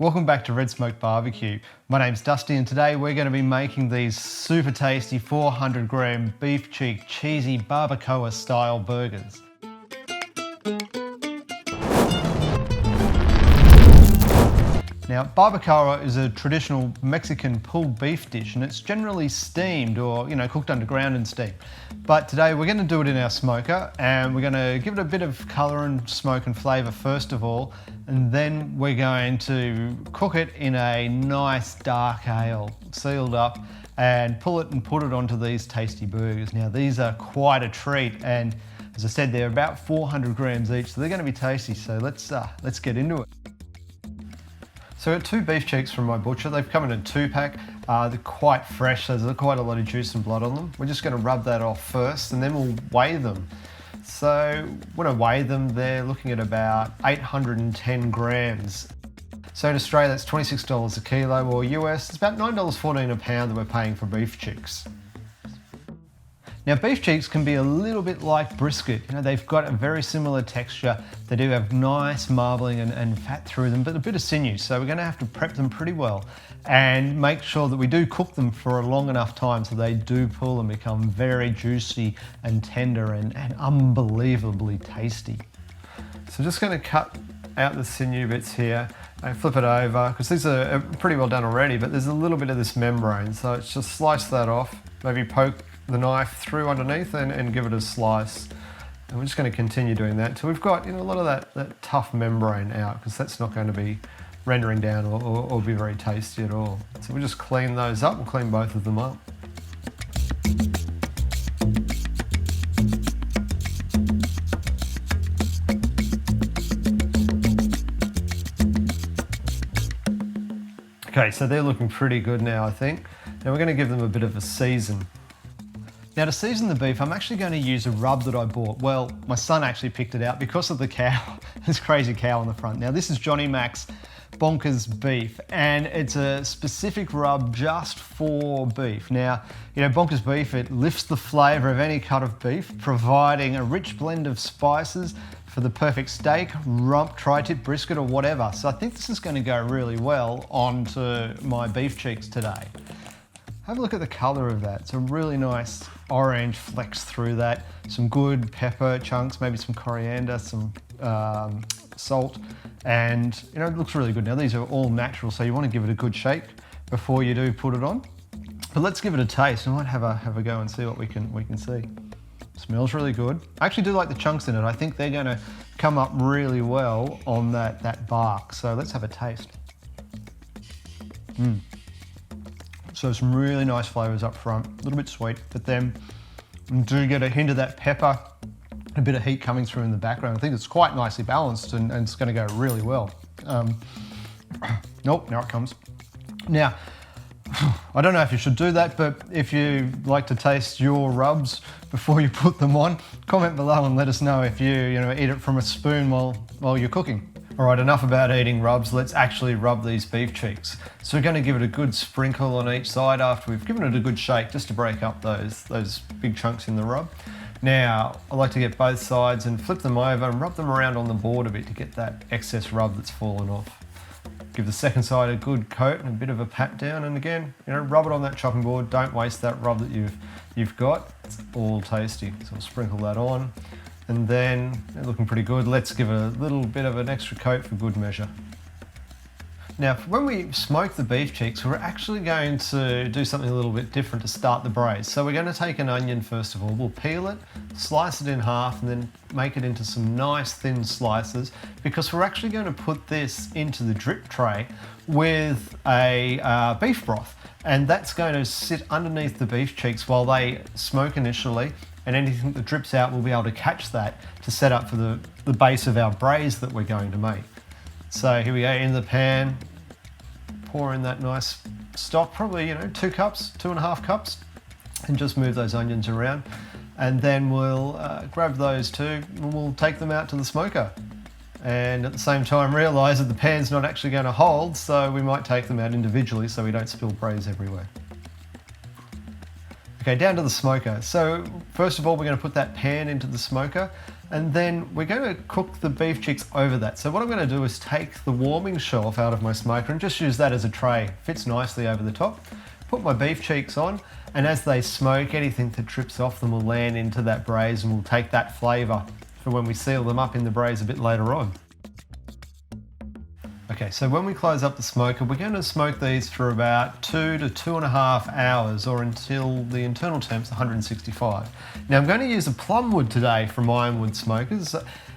Welcome back to Red Smoke Barbecue. My name's Dusty and today we're going to be making these super tasty 400 gram beef cheek cheesy barbacoa style burgers. Now, barbacoa is a traditional Mexican pulled beef dish and it's generally steamed or, cooked underground and steamed. But today we're going to do it in our smoker and we're going to give it a bit of colour and smoke and flavour first of all, and then we're going to cook it in a nice dark ale, sealed up, and pull it and put it onto these tasty burgers. Now these are quite a treat, and as I said, they're about 400 grams each, so they're going to be tasty. So let's get into it. So I've got 2 beef cheeks from my butcher. They've come in a 2-pack. They're quite fresh, so there's quite a lot of juice and blood on them. We're just going to rub that off first and then we'll weigh them. So when I weigh them, they're looking at about 810 grams. So in Australia, that's $26 a kilo, or US, it's about $9.14 a pound that we're paying for beef cheeks. Now beef cheeks can be a little bit like brisket. They've got a very similar texture. They do have nice marbling and fat through them, but a bit of sinew. So we're going to have to prep them pretty well and make sure that we do cook them for a long enough time so they do pull and become very juicy and tender and unbelievably tasty. So just going to cut out the sinew bits here and flip it over, because these are pretty well done already, but there's a little bit of this membrane. So it's just slice that off, maybe poke the knife through underneath and give it a slice. And we're just going to continue doing that until we've got a lot of that tough membrane out, because that's not going to be rendering down or be very tasty at all. So we'll just clean those up. We'll clean both of them up. Okay, so they're looking pretty good now, I think. Now we're going to give them a bit of a season. Now to season the beef, I'm actually going to use a rub that I bought. Well, my son actually picked it out because of the cow, this crazy cow on the front. Now this is Johnny Mac's Bonkers Beef, and it's a specific rub just for beef. Now, Bonkers Beef, it lifts the flavour of any cut of beef, providing a rich blend of spices for the perfect steak, rump, tri-tip, brisket or whatever. So I think this is going to go really well onto my beef cheeks today. Have a look at the colour of that. It's a really nice orange flecks through that. Some good pepper chunks, maybe some coriander, some salt, and it looks really good. Now these are all natural, so you want to give it a good shake before you do put it on. But let's give it a taste. I might have a go and see what we can see. Smells really good. I actually do like the chunks in it. I think they're going to come up really well on that bark. So let's have a taste. So some really nice flavours up front, a little bit sweet, but then you do get a hint of that pepper, a bit of heat coming through in the background. I think it's quite nicely balanced and it's going to go really well. Nope, now it comes. Now, I don't know if you should do that, but if you like to taste your rubs before you put them on, comment below and let us know if you eat it from a spoon while you're cooking. All right, enough about eating rubs. Let's actually rub these beef cheeks. So we're going to give it a good sprinkle on each side after we've given it a good shake, just to break up those big chunks in the rub. Now, I like to get both sides and flip them over and rub them around on the board a bit to get that excess rub that's fallen off. Give the second side a good coat and a bit of a pat down, and again, rub it on that chopping board. Don't waste that rub that you've got. It's all tasty. So we'll sprinkle that on. And then, they're looking pretty good. Let's give it a little bit of an extra coat for good measure. Now, when we smoke the beef cheeks, we're actually going to do something a little bit different to start the braise. So we're going to take an onion first of all. We'll peel it, slice it in half, and then make it into some nice thin slices, because we're actually going to put this into the drip tray with a beef broth. And that's going to sit underneath the beef cheeks while they smoke initially, and anything that drips out will be able to catch that to set up for the base of our braise that we're going to make. So here we go, in the pan, pour in that nice stock, probably 2 cups, 2.5 cups, and just move those onions around. And then we'll grab those too, and we'll take them out to the smoker. And at the same time realise that the pan's not actually going to hold, so we might take them out individually so we don't spill braise everywhere. Okay, down to the smoker. So first of all, we're going to put that pan into the smoker. And then we're going to cook the beef cheeks over that. So what I'm going to do is take the warming shelf out of my smoker and just use that as a tray. Fits nicely over the top. Put my beef cheeks on, and as they smoke, anything that trips off them will land into that braise and we'll take that flavour for when we seal them up in the braise a bit later on. Okay, so when we close up the smoker, we're going to smoke these for about 2 to 2.5 hours, or until the internal temp's 165. Now I'm going to use a plum wood today from ironwood smokers.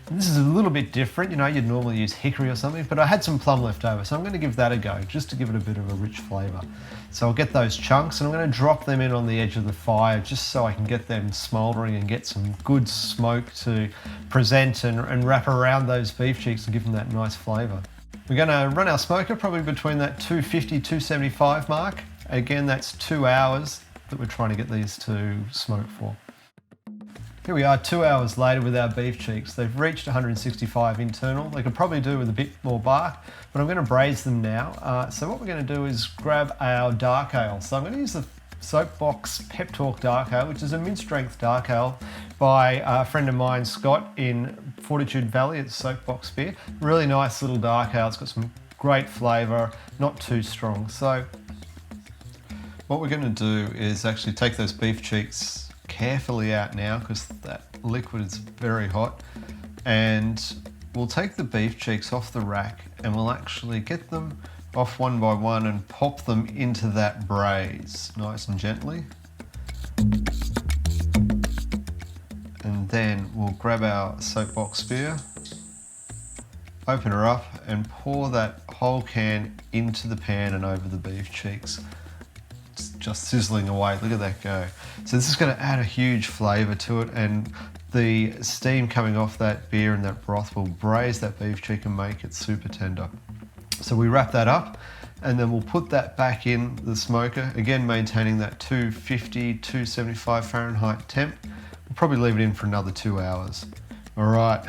This is a little bit different, you know, you'd normally use hickory or something, but I had some plum left over, so I'm going to give that a go, just to give it a bit of a rich flavour. So I'll get those chunks and I'm going to drop them in on the edge of the fire, just so I can get them smouldering and get some good smoke to present and wrap around those beef cheeks and give them that nice flavour. We're going to run our smoker probably between that 250, 275 mark. Again, that's 2 hours that we're trying to get these to smoke for. Here we are 2 hours later with our beef cheeks. They've reached 165 internal. They could probably do with a bit more bark, but I'm going to braise them now. So what we're going to do is grab our dark ale. So I'm going to use the Soapbox Pep Talk Dark Ale, which is a mid-strength dark ale by a friend of mine, Scott, in Fortitude Valley. It's Soapbox Beer. Really nice little dark ale. It's got some great flavour, not too strong. So what we're going to do is actually take those beef cheeks carefully out now, because that liquid is very hot, and we'll take the beef cheeks off the rack and we'll actually get them off one by one and pop them into that braise nice and gently. And then we'll grab our soapbox beer, open her up and pour that whole can into the pan and over the beef cheeks. It's just sizzling away, look at that go. So this is going to add a huge flavour to it, and the steam coming off that beer and that broth will braise that beef cheek and make it super tender. So we wrap that up and then we'll put that back in the smoker, again maintaining that 250, 275 Fahrenheit temp. We'll probably leave it in for another 2 hours. All right,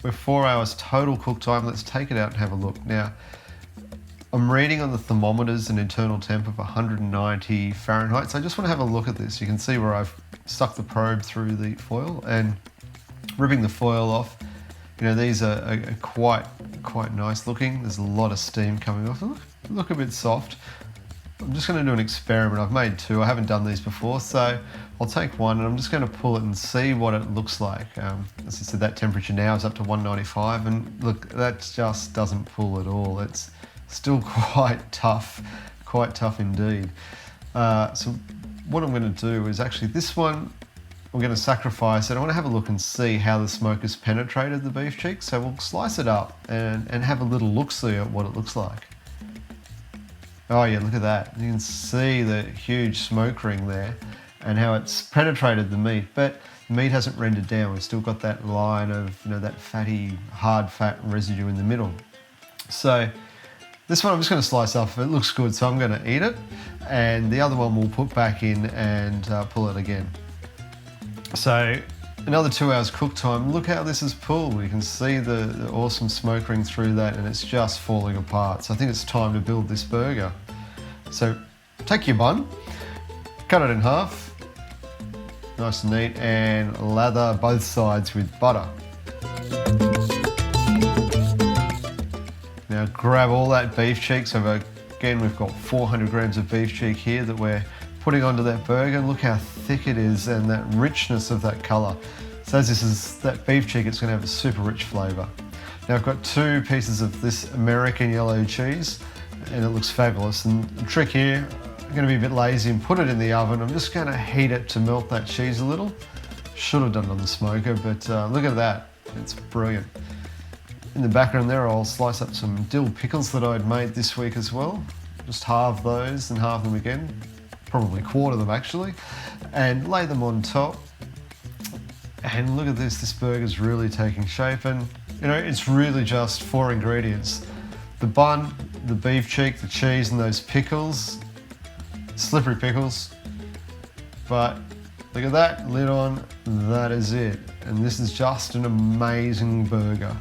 we're 4 hours total cook time. Let's take it out and have a look. Now, I'm reading on the thermometers an internal temp of 190 Fahrenheit. So I just want to have a look at this. You can see where I've stuck the probe through the foil and ripping the foil off. You know, these are quite nice looking. There's a lot of steam coming off. Look a bit soft. I'm just going to do an experiment. I've made two. I haven't done these before, so I'll take one and I'm just going to pull it and see what it looks like. As I said, that temperature now is up to 195, and look, that just doesn't pull at all. It's still quite tough indeed. So what I'm going to do is actually this one, I'm going to sacrifice it. I want to have a look and see how the smoke has penetrated the beef cheek. So we'll slice it up and have a little look-see at what it looks like. Oh yeah, look at that. You can see the huge smoke ring there and how it's penetrated the meat, but the meat hasn't rendered down. We've still got that line of, you know, that fatty, hard fat residue in the middle. So this one I'm just going to slice off. It looks good, so I'm going to eat it. And the other one we'll put back in and pull it again. So another 2 hours cook time. Look how this is pulled. You can see the awesome smoke ring through that, and it's just falling apart. So I think it's time to build this burger. So take your bun, cut it in half, nice and neat, and lather both sides with butter. Now grab all that beef cheek. So again, we've got 400 grams of beef cheek here that we're putting onto that burger. Look how thick it is and that richness of that colour. So as this is that beef cheek, it's going to have a super rich flavour. Now I've got 2 pieces of this American yellow cheese and it looks fabulous. And the trick here, I'm going to be a bit lazy and put it in the oven. I'm just going to heat it to melt that cheese a little. Should have done it on the smoker, but look at that. It's brilliant. In the background there, I'll slice up some dill pickles that I'd made this week as well. Just halve those and halve them again. Probably quarter them actually, and lay them on top. And look at this burger's really taking shape, and you know, it's really just 4 ingredients: the bun, the beef cheek, the cheese, and those pickles, slippery pickles. But look at that, lid on, that is it. And this is just an amazing burger.